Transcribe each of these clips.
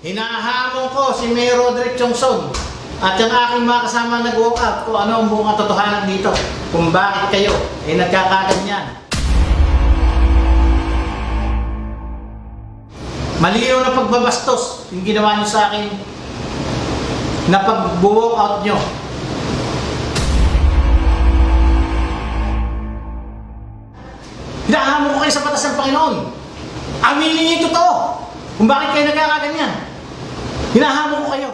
Hinahamon ko si Mayor Roderick Chongson at yung aking mga kasama nag-walk out kung ano ang buong katotohanan dito. Kung bakit kayo ay nagkakaganyan. Malinaw na pagbabastos yung ginawa nyo sa akin na pag-walk out nyo. Hinahamon ko kayo sa batas ng Panginoon. Aminin niyo yung totoo kung bakit kayo nagkakaganyan. Hinahamon ko kayo.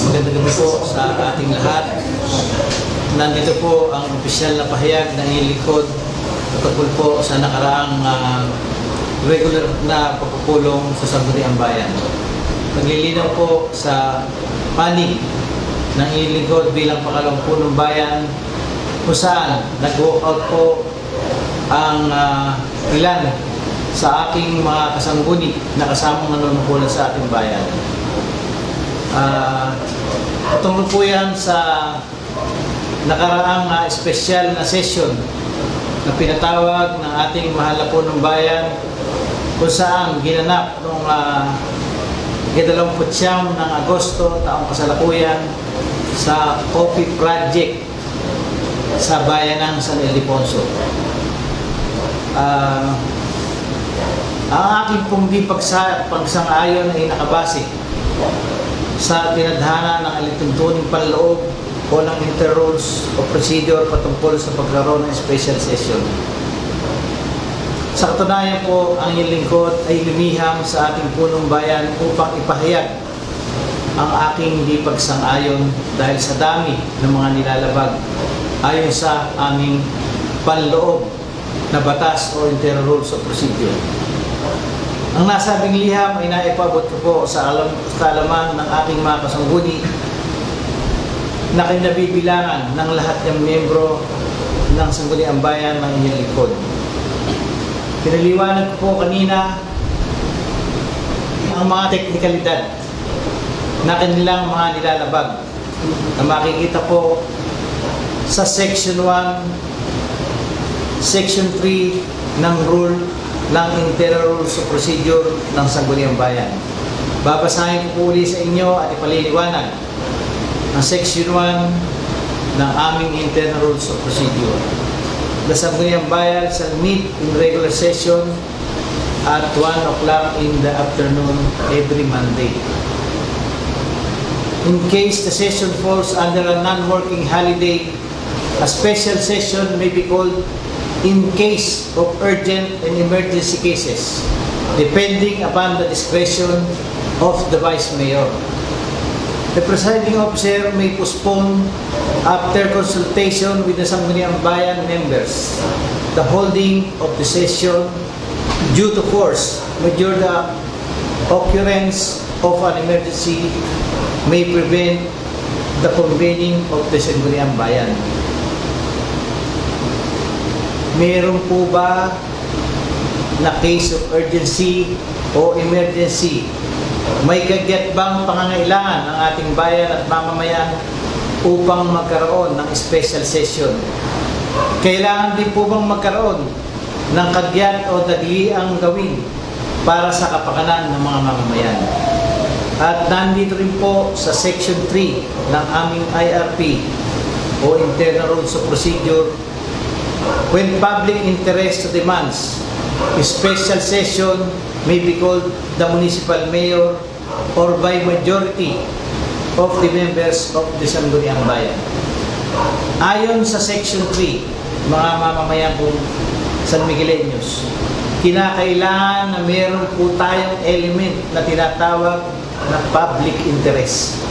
Magandang gabi po sa ating lahat. Nandito po ang opisyal na pahayag ng ilingkod tungkol po sa nakaraang regular na pagpupulong sa Sangguniang Bayan. Naglilinaw po sa panig ng ilingkod bilang pangalawang punong bayan kung saan nag-walk out po ang ilan sa aking mga kasangguni na kasamang nanunungkulan sa ating bayan. Tungkol po yan sa nakaraang espesyal na session na pinatawag ng ating mahal na punong bayan kung saan ginanap noong 29 ng Agosto taong kasalukuyan sa Coffee Project sa bayan ng San Ildefonso. Ang aking pong di pagsang-ayon ay nakabase sa tinadhana ng alituntuning panloob o ng inter-rules o procedure patungkol sa pagkaroon ng special session. Sa katunayan po, ang iyong lingkod ay lumiham sa ating punong bayan upang ipahayag ang aking di pagsang-ayon dahil sa dami ng mga nilalabag ayon sa aming panloob na batas o inter-rules o procedure. Ang nasabing liham ay naipabot ko po sa kaalaman ng ating mga kasangguni na kinabibilangan ng lahat ng miyembro ng Sangguniang Bayan ng inyong lingkod. Pinaliwanag ko po kanina ang mga teknikalidad na kanilang mga nilalabag na makikita po sa Section 1, Section 3 ng Rule ng Internal Rules of Procedure ng Sangguniang Bayan. Babasahin ko po uli sa inyo at ipaliliwanag ang Section 1 ng aming Internal Rules of Procedure. The Sangguniang Bayan shall meet in regular session at 1 o'clock in the afternoon every Monday. In case the session falls under a non-working holiday, a special session may be called in case of urgent and emergency cases, depending upon the discretion of the Vice Mayor. The presiding officer may postpone, after consultation with the Sangguniang Bayan members, the holding of the session due to force majeure. The occurrence of an emergency may prevent the convening of the Sangguniang Bayan. Meron po ba na case of urgency o emergency? May kagyat bang pangangailangan ng ating bayan at mamamayan upang magkaroon ng special session? Kailangan din po bang magkaroon ng kagyat o dagliang gawin para sa kapakanan ng mga mamamayan? At nandito rin po sa Section 3 ng aming IRP o Internal Rules of Procedure, when public interest demands, a special session may be called the municipal mayor or by majority of the members of the Sangguniang Bayan. Ayon sa Section 3, mga mamamayan kong San Migueleños, kinakailangan na meron po tayong element na tinatawag na public interest.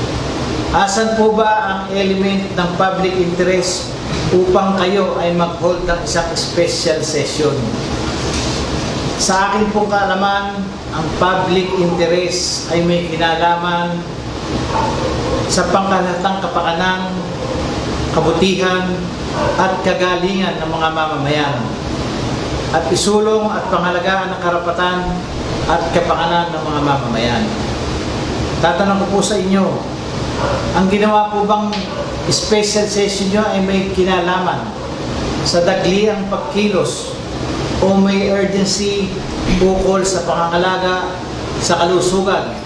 Asan po ba ang element ng public interest upang kayo ay mag-hold ng isang special session? Sa akin pong kaalaman, ang public interest ay may kinalaman sa pangkalatang kapakanan, kabutihan at kagalingan ng mga mamamayan at isulong at pangalagaan ng karapatan at kapakanan ng mga mamamayan. tatanong ko po sa inyo, ang ginawa po bang special session nyo ay may kinalaman sa dagliang pagkilos o may urgency bukol sa pangangalaga sa kalusugan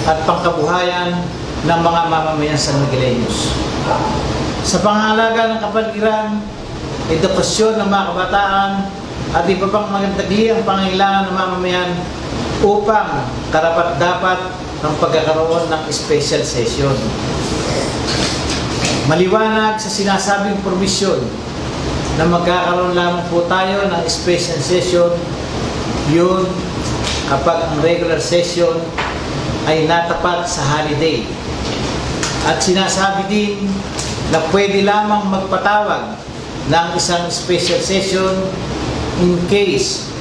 at pangkabuhayan ng mga mamamayan San Migueleños? Sa pangangalaga ng kapaligiran, edukasyon ng mga kabataan at iba pang magdagliang pangangailangan ng mamamayan upang karapat-dapat ng pagkakaroon ng special session. Maliwanag sa sinasabing provision na magkakaroon lamang po tayo ng special session yun kapag ang regular session ay natapat sa holiday. At sinasabi din na pwede lamang magpatawag ng isang special session in case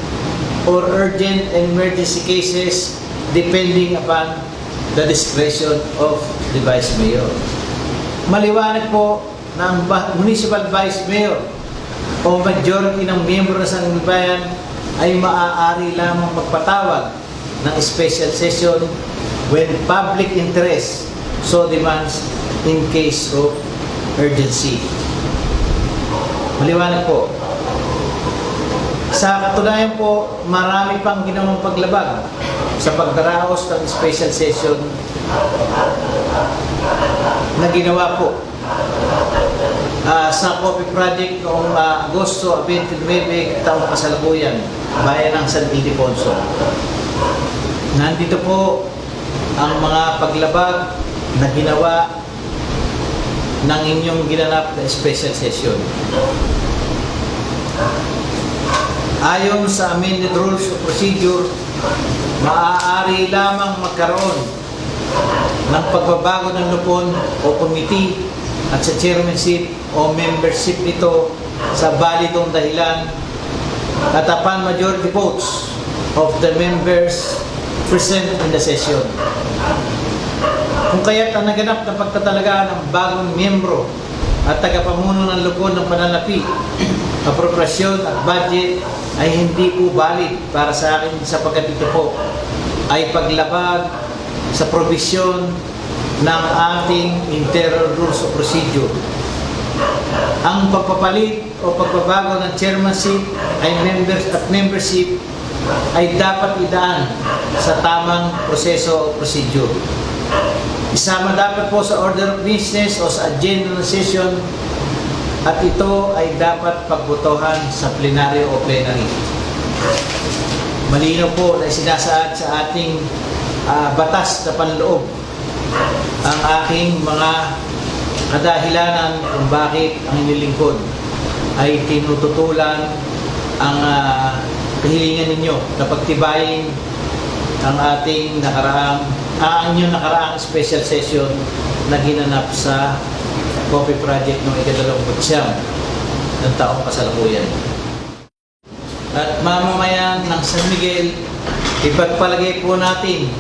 or urgent and emergency cases depending upon the discretion of the Vice Mayor. Maliwanag po na ang Municipal Vice Mayor o majority ng miyembro ng Sangguniang ay maaari lamang magpatawag ng special session when public interest so demands in case of urgency. Maliwanag po. Sa katunayan po, marami pang ginawang paglabag sa pagdaraos ng special session na ginawa po sa Coffee Project noong Agosto 29 taong kasalukuyan, bayan ng San Ildefonso. Nandito po ang mga paglabag na ginawa ng inyong ginanap na special session. Ayon sa amended rules of procedure, maaari lamang magkaroon ng pagbabago ng lupon o committee at sa chairmanship o membership nito sa validong dahilan at upon majority votes of the members present in the session. Kung kaya't ang naganap na pagtatalaga ng bagong miyembro at tagapamuno ng lupon ng pananapi, apropriasyon at budget ay hindi po valid para sa akin sapagkat ito po ay paglabag sa provision ng ating internal rules of procedure. Ang pagpapalit o pagbabago ng chairmanship ay membership ay dapat idaan sa tamang proseso o procedure. Isama dapat po sa order of business o sa agenda ng session at ito ay dapat pagbotohan sa plenaryo o plenary. Malinaw po na sinasaad sa ating batas na panloob ang aking mga kadahilanan kung bakit ang inilingkod ay tinututulan ang kahilingan ninyo na pagtibayin ang ating inyong nakaraang special session na ginanap sa Coffee Project noong ika-29 ng taong kasalukuyan. At mamamayan ng San Miguel, ipagpalagay po natin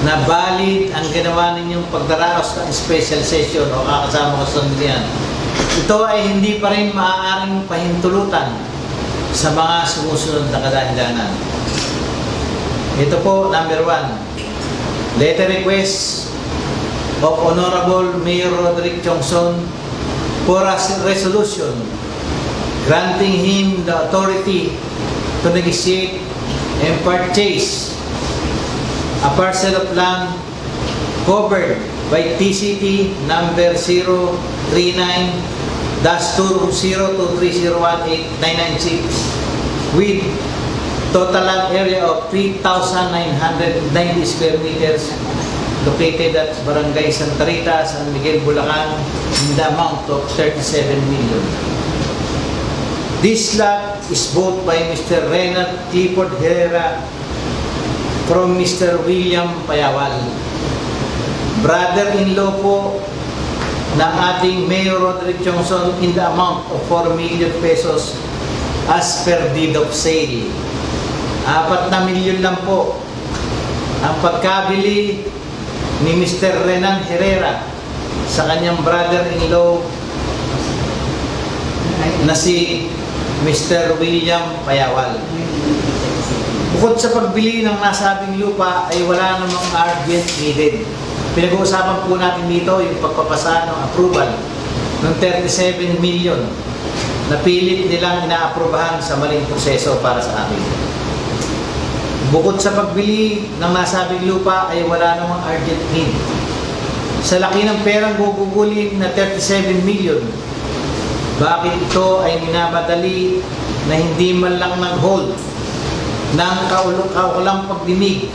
na valid ang ginawa ninyong pagdaraos ng special session o kakasama ko sa Miguel. Ito ay hindi pa rin maaaring pahintulutan sa mga sumusunod na kadahilanan. Ito po, number 1, letter request of Honorable Mayor Roderick Chongson for a resolution granting him the authority to negotiate and purchase a parcel of land covered by TCT number 039-2023018-996 with total land area of 3,990 square meters located at Barangay Santa Rita, San Miguel, Bulacan in the amount of 37 million. This lot is bought by Mr. Renard Clifford Herrera from Mr. William Payawal, brother-in-law po ng ating Mayor Roderick Chongson in the amount of 4 million pesos as per deed of sale. 4 na milyon lang po ang pagkabili ni Mr. Renan Herrera sa kanyang brother-in-law na si Mr. William Payawal. Bukod sa pagbili ng nasabing lupa ay wala namang urgent needed Pinag-uusapan po natin dito yung pagpapasa ng approval ng 37 million na pilit nilang inaaprubahan sa maling proseso para sa amin. Bukod sa pagbili ng nasabing lupa ay wala namang urgent need. Sa laki ng perang gugugulin na 37 million, bakit ito ay minamadali na hindi man lang nag-hold ng kaukulang pagdinig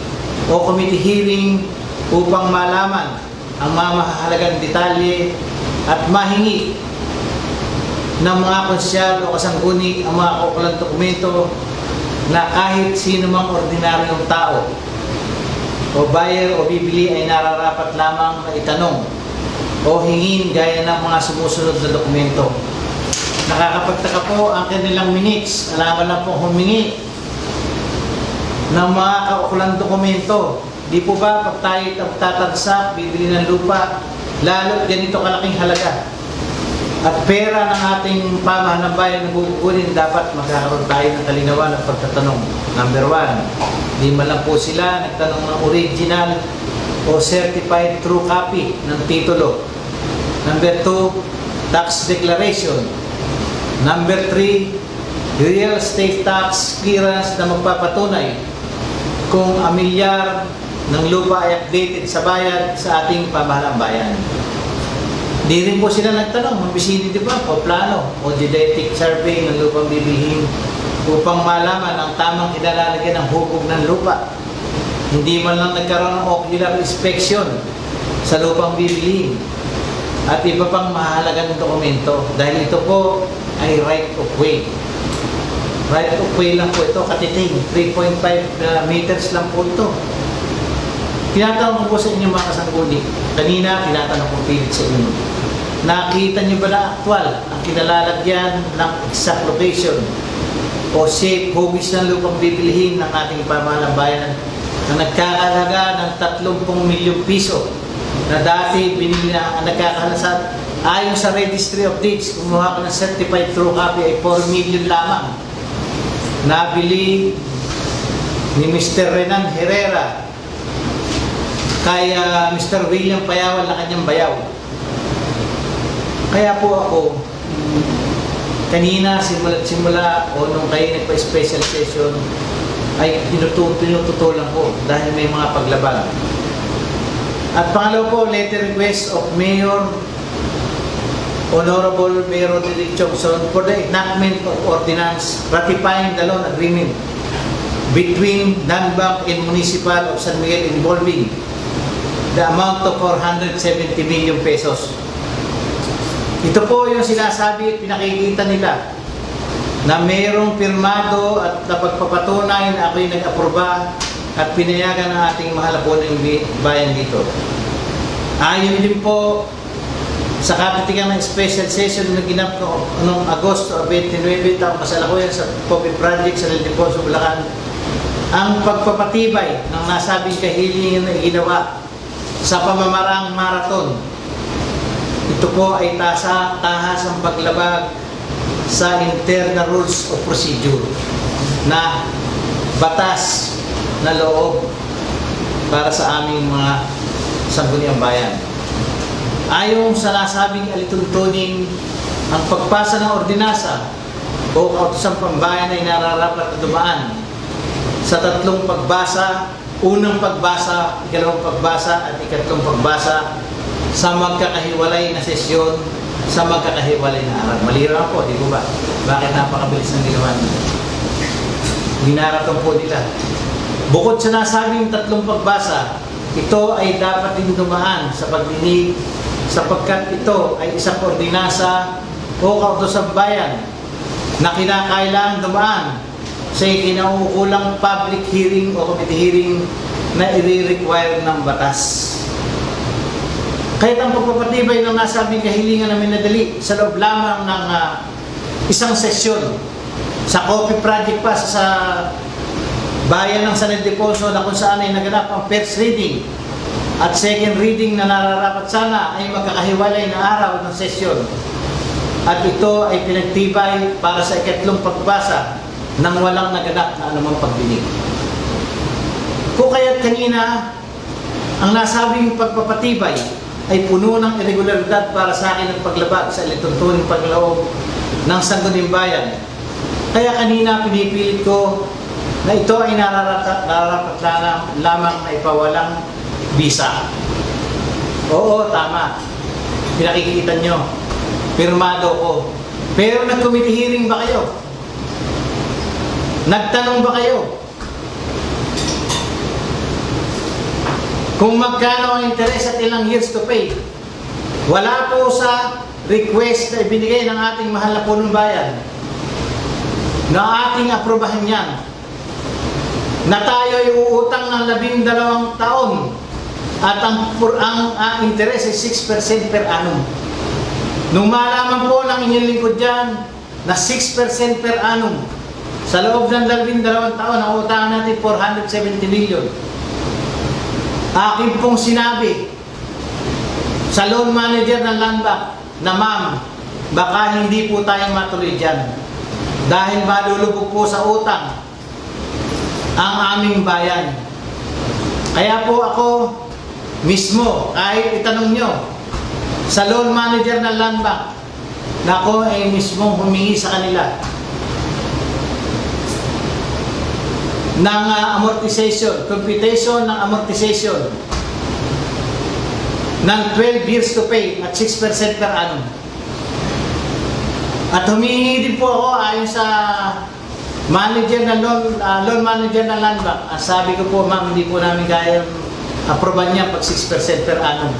o committee hearing upang malaman ang mga mahalagang detalye at mahingi ng mga konsyal o kasangguni ang mga kaukulang dokumento na kahit sino mang ordinaryong tao o buyer o bibili ay nararapat lamang na itanong o hingin gaya ng mga sumusunod na dokumento. Nakakapagtaka po ang kanilang minutes, alaman lang po humingi ng mga kaukulang dokumento. Di po ba pag tayo tatagsak, bibili ng lupa, lalo ganito kalaking halaga at pera ng ating pamahalang bayan na gugulin, dapat magkakaroon tayo ng kalinawan at pagtatanong. Number 1, di man lang po sila nagtanong ng original o certified true copy ng titulo. Number 2, tax declaration. Number 3, real estate tax clearance na magpapatunay kung amilyar ng lupa ay updated sa bayan sa ating pamahalang bayan. Di rin po sila nagtanong, mabisini di ba o plano o geodetic survey ng lupang bibilhin upang malaman ang tamang ilalagay ng hubog ng lupa. Hindi man lang nagkaroon ng ocular inspection sa lupang bibilhin at iba pang mahalagang dokumento dahil ito po ay right of way. Right of way lang po ito, katiting, 3.5 meters lang po ito. Tinatanong ko po sa inyo mga kasangguni, kanina tinatanong ko pilit sa inyo, nakita niyo ba na actual ang kinalalagyan ng exact location o shape, hugis ng lupang bibilihin ng ating pamahalang bayan na nagkakalaga ng 30 milyong piso na dati binili na nagkakalasat ayon sa Registry of Deeds, kumuha ko ng certified true copy ay 4 million lamang. Nabili ni Mr. Renan Herrera kay Mr. William Payawal na kanyang bayaw. Kaya po ako, kanina simula o nung kayo nagpa-special session, ay tinututulan ko dahil may mga paglaban. At pangalawa po, letter request of Mayor Honorable Mayor Roderick Chongson for the enactment of ordinance ratifying the loan agreement between Non-Bank and Municipal of San Miguel involving the amount of 470 million pesos. Ito po yung sinasabi at pinakikita nila na mayroong pirmado at napagpapatunay na ako'y nag-aproba at pinayagan ng ating mahal po ng bayan dito. Ayon din po sa kapitikan ng special session na ginap noong Agosto 29, taong kasalukuyan sa COVID project sa Ildefonso, Bulacan, ang pagpapatibay ng nasabing kahilingan na ginawa sa pamamaraang marathon. Ito po ay tahasang paglabag sa internal rules of procedure na batas na loob para sa aming mga sangguniang bayan. Ayon sa nasabing alituntunin, ang pagpasa ng ordinansa o kautosang pambayan ay nararapat na dumaan sa tatlong pagbasa, unang pagbasa, ikalawang pagbasa at ikatlong pagbasa sa magkakahiwalay na sesyon sa magkakahiwalay na araw. Malinaw po, di po ba? Bakit napakabilis ng ginawa nila? Binaraton po nila. Bukod sa nasabing tatlong pagbasa, ito ay dapat din dumaan sa pagdinig sapagkat ito ay isang ordinansa o kautosang bayan na kinakailangan dumaan sa kinauukulang public hearing o committee hearing na i-require ng batas. Kahit ang pagpapatibay ng nasabing kahilingan na minadali sa loob lamang ng isang sesyon sa coffee project pa sa bayan ng San Ildefonso na kung saan ay naganap ang first reading at second reading na nararapat sana ay magkakahiwalay na araw ng sesyon. At ito ay pinagtibay para sa ikatlong pagbasa nang walang naganap na anumang pagdinig. Kung kaya't kanina Ang nasabing pagpapatibay ay puno ng irregularidad para sa akin ang paglabag sa lituntuning pagloob ng Sangguniang Bayan. Kaya kanina pinipilit ko na ito ay nararapat lamang na ipawalang bisa. Oo, tama. Pinakikita nyo. Pirmado ko. Pero nag-committee hearing ba kayo? Nagtanong ba kayo? Kung magkano ang interes at ilang years to pay? Wala po sa request na ibinigay ng ating mahal na punong bayan na ating aprobahan yan na tayo ay uutang ng 12 taon at ang interes ay 6% per annum. Nung malaman po ng inyong lingkod dyan na 6% per annum sa loob ng 12 taon, ang utangan natin 470 million. Akin pong sinabi sa loan manager ng Land Bank na ma'am, baka hindi po tayong matuloy dyan dahil malulubog po sa utang ang aming bayan. Kaya po ako mismo, kahit itanong nyo sa loan manager ng Land Bank, na ako ay mismong humingi sa kanila ng amortization, computation ng amortization ng 12 years to pay at 6% per annum. At humingi din po ako ayon sa manager ng loan manager ng Land Bank. Sabi ko po, ma'am, hindi po namin kaya aproban niya pag 6% per annum.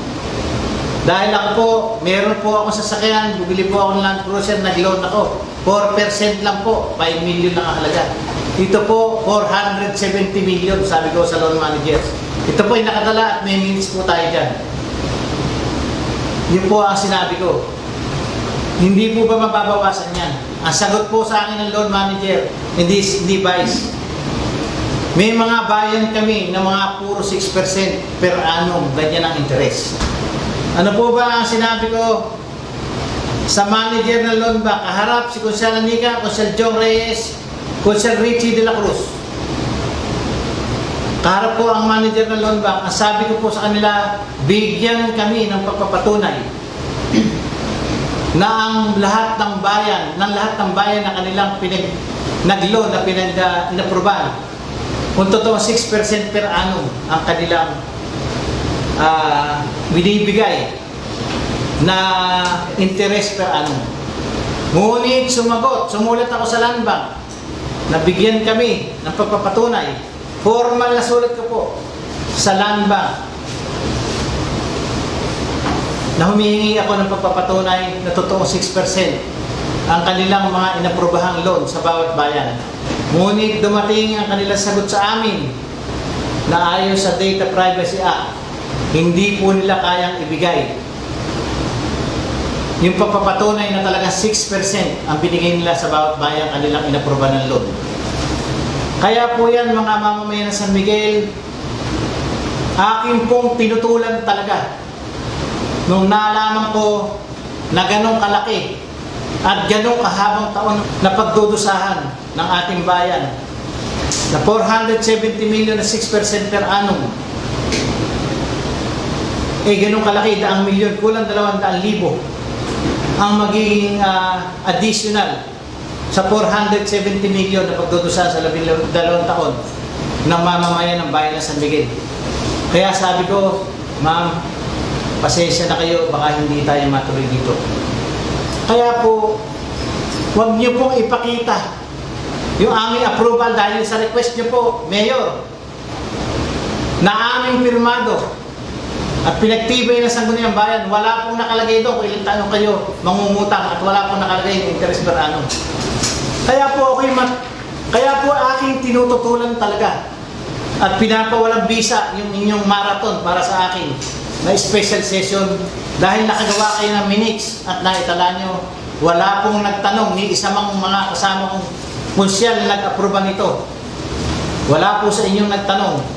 Dahil ako po, meron po ako sasakyan, bumili po ako ng Land Cruiser, nag-loan ako. 4% lang po, 5 million lang ang halaga. Ito po, 470 million, sabi ko sa loan manager. Ito po ay nakadala at may minutes po tayo dyan. Yun po ang sinabi ko. Hindi po ba mababawasan yan? Ang sagot po sa akin ng loan manager, hindi vice. May mga bayan kami na mga puro 6% per annum, ganyan ang interest. Ano po ba ang sinabi ko sa manager ng loan bank? Kaharap si Consel Anica, Consel Jong Reyes, Consel Richie de la Cruz. Kaharap po ang manager ng loan bank. Ang sabi ko po sa kanila, bigyan kami ng pagpapatunay na ang lahat ng bayan na kanilang nag-loan na inaproban, kung totoo 6% per annum ang kanilang binibigay na interest per annum. Ngunit sumulat ako sa Land Bank na bigyan kami ng pagpapatunay. Formal na sulat ko po sa Land Bank na humihingi ako ng pagpapatunay na totoo 6% ang kanilang mga inaprobahang loan sa bawat bayan. Ngunit dumating ang kanilang sagot sa amin na ayon sa Data Privacy Act, hindi po nila kayang ibigay yung pagpapatunay na talaga 6% ang binigay nila sa bawat bayan kanilang inaproba ng loan. Kaya po yan, mga mamamayan ng San Miguel, akin pong tinutulan talaga nung nalaman ko na ganong kalaki at ganong kahabang taon na pagdudusahan ng ating bayan na 470 million na 6% per annum. Ganong kalaki, 100 milyon, kulang 200,000 ang magiging additional sa 470 million na pagdudusahan sa 12 taon ng mamamayan ng bayan ng San Miguel. Kaya sabi ko, ma'am, pasensya na kayo, baka hindi tayo matuloy dito. Kaya po, huwag niyo pong ipakita yung aming approval dahil sa request niyo po, Mayor, na aming pirmado at pinagtibay ng Sangguniang Bayan, wala pong nakalagay doon kung ilang taon kayo mangungutang at wala pong nakalagay yung interest per annum. Kaya po aking tinututulan talaga at pinapawalang bisa yung inyong marathon para sa akin na special session dahil nakagawa kayo ng minutes at naitala nyo, wala pong nagtanong ni isa mang mga kasama kong konsyal na nag-aproba nito. Wala po sa inyong nagtanong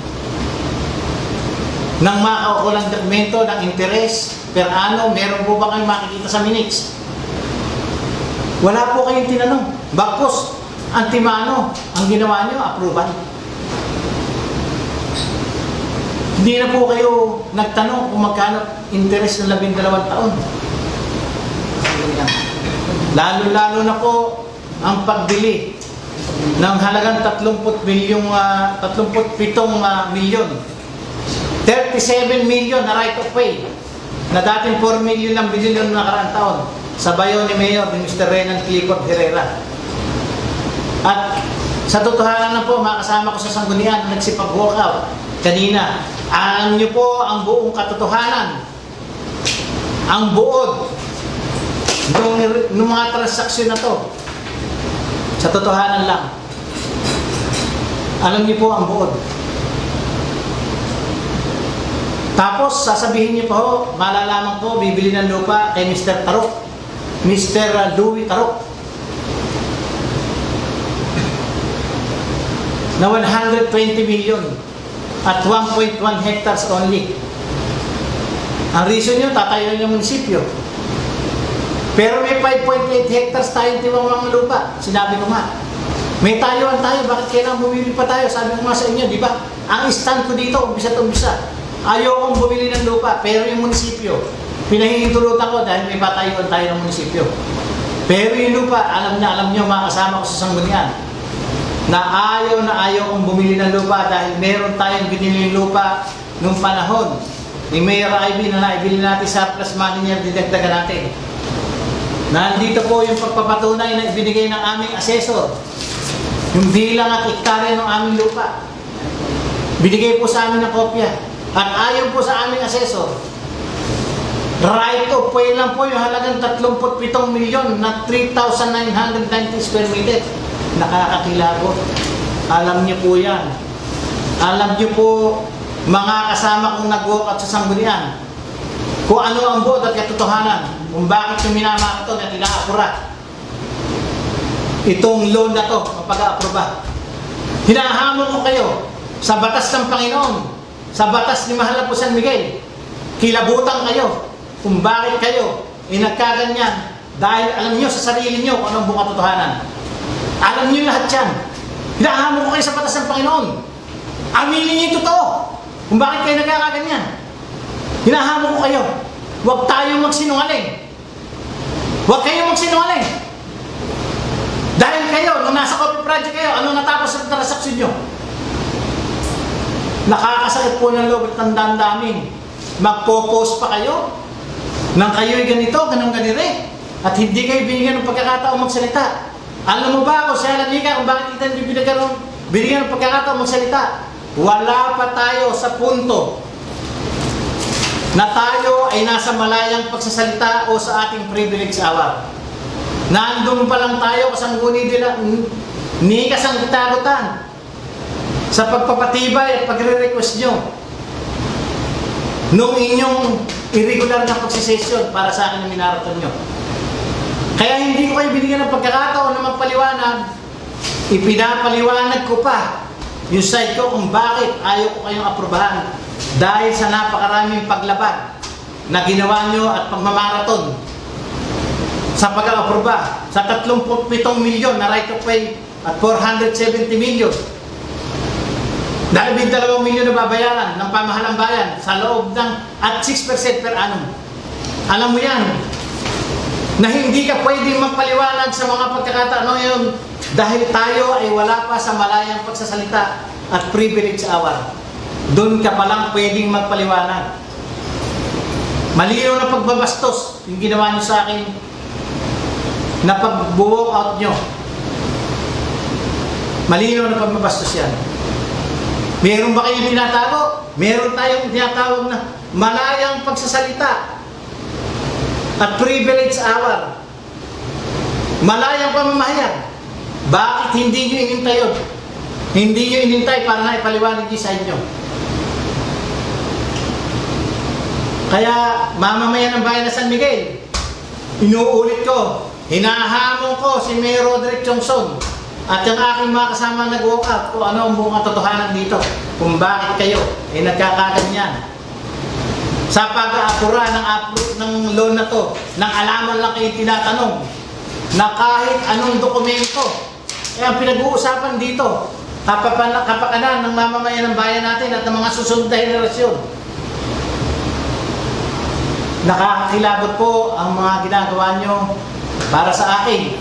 ng makaukulang dokumento ng interest per annum. Meron po ba kayong makikita sa minutes? Wala po kayong tinanong. Bakos, antimano, ang ginawa nyo, approval. Hindi na po kayo nagtanong kung magkano interest ng 12 taon. Lalo-lalo na po ang pagbili ng halagang 37 milyon. 37 million na right of way na dating 4 million ang bilhin ng nakaraang taon sa bayo ni Mayor ni Mr. Renan Clifford Herrera. At sa totohanan na po, mga kasama ko sa Sanggunian na nagsipag-walkout kanina, alam niyo po ang buong katotohanan, ang buod ng mga transaksyon na to. Sa totohanan lang, alam niyo po ang buod. Tapos sasabihin niyo po, malalaman po, bibili ng lupa kay Mr. Tarok, Mr. Louis Tarok, na 120 million at 1.1 hectares only. Ang reason nyo, tatayo yung munisipyo. Pero may 5.8 hectares tayong tiwang lupa. Sinabi ko nga, may tayuan tayo, bakit kailangan bumili pa tayo? Sabi ko nga sa inyo, di ba? Ang stand ko dito, umpisa-umpisa. Ayaw kong bumili ng lupa, pero yung munisipyo, pinahihintulutan ko dahil may patayuan tayo ng munisipyo. Pero yung lupa, alam nyo, mga kasama ko sa Sanggunian, na ayaw kong bumili ng lupa dahil meron tayong binili lupa nung panahon ni Mayor Ivy na naibili natin sa plus money niya, didagdagan natin. Nandito po yung pagpapatunay na ibinigay ng aming asesor, yung bilang at hektarya ng aming lupa. Binigay po sa amin ng kopya. At ayon po sa aming asesor, right of way lang po yung halagang 37 milyon na 3,990 square meter. Nakakakilabot. Alam niyo po yan. Alam niyo po, mga kasama kong nag-walkout sa Sanggunian, kung ano ang buod at katotohanan, kung bakit yung minamaraton at inaapura itong loan na to, ang pag-aaproba. Hinahamon ko kayo sa batas ng Panginoon, sa batas ni Mahal na po San Miguel. Kilabutan kayo kung bakit kayo nagkaganyan dahil alam niyo sa sarili niyo kung anong buong katotohanan. Alam niyo lahat yan. Hinahamon ko kayo sa batas ng Panginoon. Aminin niyo yung totoo kung bakit kayo nagkakaganyan. Hinahamon ko kayo. Huwag tayong magsinungaling. Huwag kayong magsinungaling. Dahil kayo, nung nasa coffee project kayo, ano natapos sa transaksyon nyo? Nakakasakit po ng loob at tandaan namin. Magpo-post pa kayo nang kayo'y ganito, ganun ganire. At hindi kayo binigyan ng pagkakataon magsalita. Alam mo ba kung siya lanika kung bakit kita hindi binigyan ng pagkakataon magsalita? Wala pa tayo sa punto na tayo ay nasa malayang pagsasalita o sa ating privilege hour. Nandun pa lang tayo kasangguni nila ni kasangtarutan sa pagpapatibay at pagre-request nyo nung inyong irregular na pagsisesyon para sa akin na minaraton nyo. Kaya hindi ko kayo binigyan ng pagkakataon na magpaliwanag. Ipinapaliwanag ko pa yung side ko kung bakit ayaw ko kayong aprobahan dahil sa napakaraming paglabag na ginawa nyo at pagmamaraton sa pag-aproba sa 37 milyon na right of way at 470 milyon. Dahil 2 milyon na babayaran ng pamahalang bayan sa loob ng at 6% per annum. Alam mo yan, na hindi ka pwedeng magpaliwanag sa mga pagkakataon yun dahil tayo ay wala pa sa malayang pagsasalita at privilege hour. Doon ka palang pwedeng magpaliwanag. Malinaw na pagbabastos yung ginawa nyo sa akin na pag-walk out nyo. Malinaw na pagbabastos yan. Meron ba kayong tinatago? Meron tayong tinatawag na malayang pagsasalita at privilege hour. Malayang pamamahayag. Bakit hindi nyo inintay yun? Hindi nyo inintay para na ipaliwanag nyo sa inyo. Kaya, mamamayan ng bayan ng San Miguel, inuulit ko, hinahamon ko si Mayor Roderick Chongson at yung aking mga kasama nag-walk out kung ano ang buong katotohanan dito. Kung bakit kayo ay nagkakaganyan. Sa pag-aapura ng loan na to, ng alaman lang kayo tinatanong na kahit anong dokumento, ang pinag-uusapan dito, kapakanan ng mamamayan ng bayan natin at ng mga susunod na henerasyon. Nakakakilabot po ang mga ginagawa nyo para sa akin.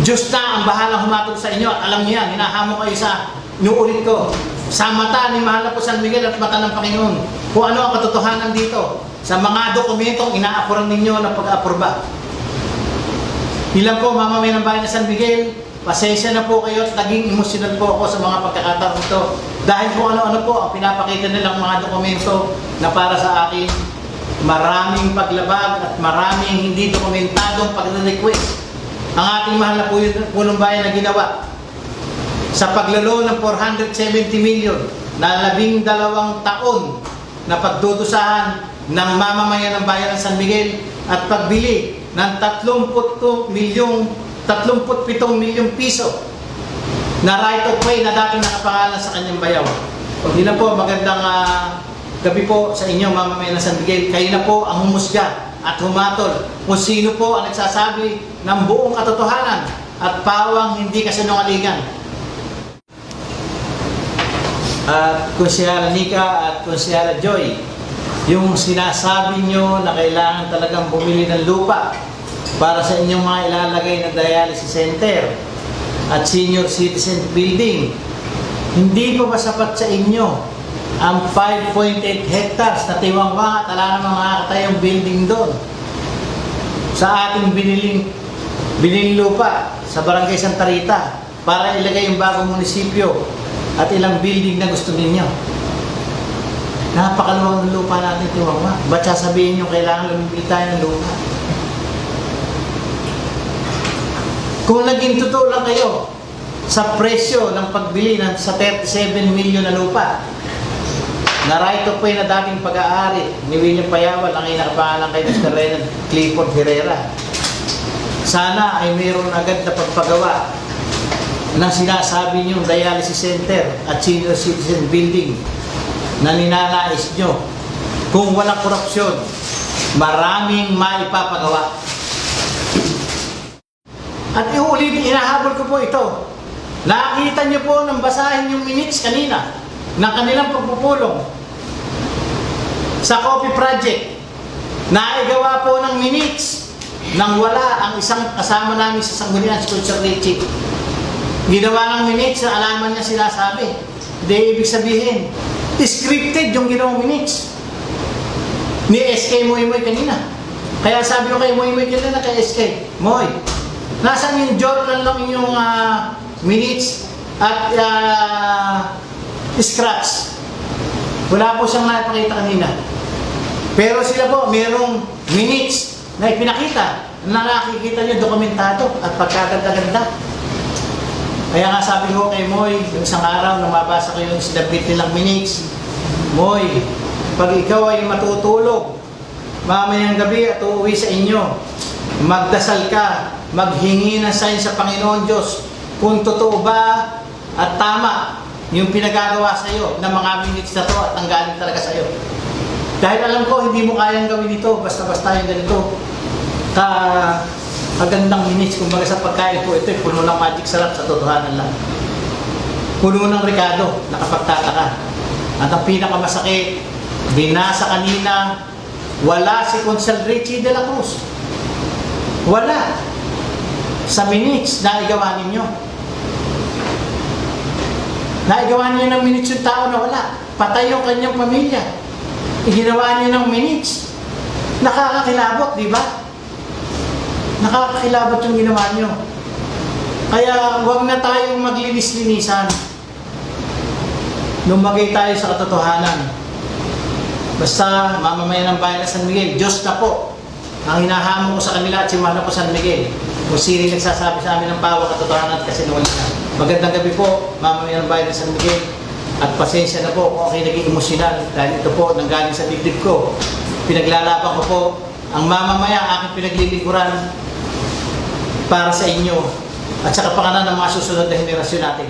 Diyos na ang bahalang humatol sa inyo at alam niyo yan, hinahamon kayo sa inuulit ko. Sa mata ni Mahal na po San Miguel at mata ng Panginoon, kung ano ang katotohanan dito sa mga dokumentong inaapuran ninyo na pag-apurba. Ilan po mamamayan ng bayan ng San Miguel, pasensya na po kayo at naging emosyonal po ako sa mga pagkakataon ito. Dahil kung ano-ano po ang pinapakita nilang mga dokumento na para sa akin, maraming paglabag at maraming hindi dokumentadong pag-request ang ating mahal na punong bayan na ginawa sa paglalo ng 470 million na 12 taon na pagdudusahan ng mamamayan ng bayan ng San Miguel at pagbili ng 37 milyong piso na right of way na dating nakapangalan sa kanyang bayaw. Hindi na po, magandang gabi po sa inyo mamamayan ng San Miguel. Kayo na po ang humusga at humatol kung sino po ang nagsasabi ng buong katotohanan at pawang hindi kasinungalingan. At Konsehala Nika at Konsehala Joy, yung sinasabi nyo na kailangan talagang bumili ng lupa para sa inyong mga ilalagay na dialysis center at senior citizen building, hindi pa ba sapat sa inyo ang 5.8 hectares na tiwangwa at wala namang makakatayang building doon sa ating biniling lupa sa Barangay Santa Rita para ilagay yung bagong munisipyo at ilang building na gusto ninyo? Napakaluwang ng lupa natin tiwangwa. Ba't sasabihin nyo kailangan lumibili tayo ng lupa? Kung naging totoo lang kayo sa presyo ng pagbili sa 37 million na lupa na right of way na dating pag-aari ni William Payawal ang inakapangalan kay Mr. Renan Clifford Herrera, sana ay mayroon agad na pagpagawa ng sinasabi niyong dialysis center at senior citizen building na ninanais nyo. Kung walang korupsyon, maraming maipapagawa. At iulit, inahabol ko po ito. Nakita niyo po nang basahin yung minutes kanina ng kanilang pagpupulong sa Coffee Project. Naigawa po ng minutes nang wala ang isang kasama namin sa Sanggunian, si Sir Richie. Ginawa ng minutes na alaman niya sinasabi. Hindi ibig sabihin, scripted yung ginawang minutes ni SK Moy kanina. Kaya sabi ko kay Moy kanina, kay SK, Moy, nasaan yung journal lang yung minutes at scratch? Wala po siyang napakita kanina. Pero sila po, mayroong minutes na ipinakita na nakikita niyo dokumentado at pagkaganda-ganda. Kaya nga sabi ko kay Moy, yung isang araw nang mabasa ko yung sinabit nilang minutes, Moy, pag ikaw ay matutulog mamayang gabi at uuwi sa inyo, magdasal ka, maghingi ng sign sa Panginoon Diyos kung totoo ba at tama yung pinagagawa sa iyo ng mga minutes na to at nanggaling talaga sa iyo. Dahil alam ko hindi mo kayang gawin ito basta-basta yung ganito kagandang minutes. Kumbaga sa pagkain po ito, puno ng magic sarap, sa totohanan lang. Puno ng Ricardo, nakapagtataka. At ang pinakamasakit, binasa kanina, wala si Consul Richie de la Cruz. Wala. Sa minutes na igawa ninyo. Naigawa niyo ng minutes yung tao na wala. Patay yung kanyang pamilya. Iginawa niyo ng minutes. Nakakakilabot, di ba? Nakakakilabot yung ginawa niyo. Kaya huwag na tayong maglinis-linisan. Lumagay tayo sa katotohanan. Basta mamamayan ng bayan ng San Miguel, Diyos na po ang hinahamon ko sa kanila at si Mahal na po San Miguel. Kung sino nagsasabi sa amin ng pawang katotohanan at kasinungalingan. Magandang gabi po, mamamayan ng bayan ng San Miguel. At pasensya na po kung ako'y naging emosyon dahil ito po nanggaling sa dibdib ko. Pinaglalaban ko po ang mamamayan, aking pinaglilingkuran para sa inyo at sa kapakanan ng mga susunod na henerasyon natin.